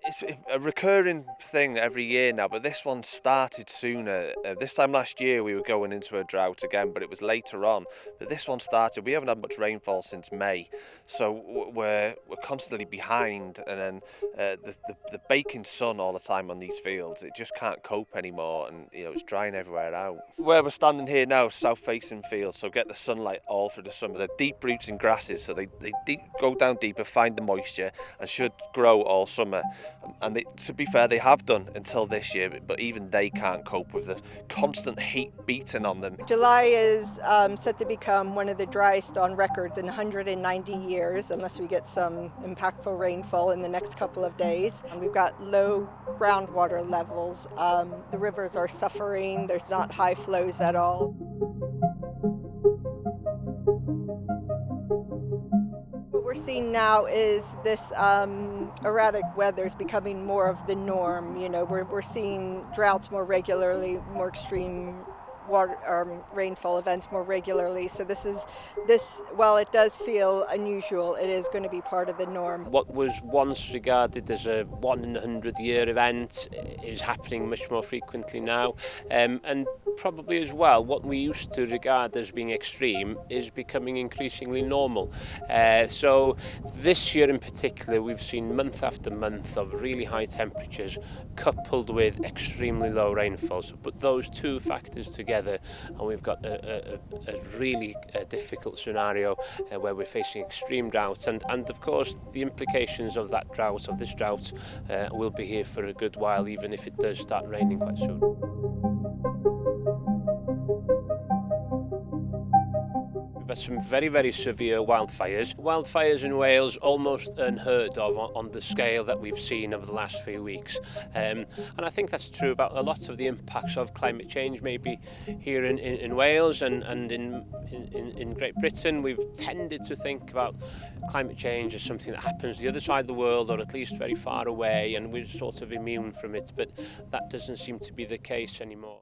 It's a recurring thing every year now, but this one started sooner. This time last year we were going into a drought again, but it was later on. But this one started. We haven't had much rainfall since May, so we're constantly behind. And then the baking sun all the time on these fields, it just can't cope anymore, and it's drying everywhere out. Where we're standing here now, south-facing fields, so get the sunlight all through the summer. They're deep-rooting grasses, so they go down deeper, find the moisture, and should grow all summer. And to be fair, they have done until this year, but even they can't cope with the constant heat beating on them. July is set to become one of the driest on records in 190 years, unless we get some impactful rainfall in the next couple of days. And we've got low groundwater levels. The rivers are suffering. There's not high flows at all. What we're seeing now is this erratic weather is becoming more of the norm. We're seeing droughts more regularly, more extreme rainfall events more regularly. So this, while it does feel unusual, it is going to be part of the norm. What was once regarded as a 1-in-100-year event is happening much more frequently now, and probably as well what we used to regard as being extreme is becoming increasingly normal. So this year in particular we've seen month after month of really high temperatures coupled with extremely low rainfalls, but those two factors together and we've got a really difficult scenario where we're facing extreme droughts, and of course the implications of this drought will be here for a good while, even if it does start raining quite soon. We've had some very, very severe wildfires. Wildfires in Wales almost unheard of on the scale that we've seen over the last few weeks. And I think that's true about a lot of the impacts of climate change, maybe here in Wales and in Great Britain. We've tended to think about climate change as something that happens the other side of the world, or at least very far away, and we're sort of immune from it, but that doesn't seem to be the case anymore.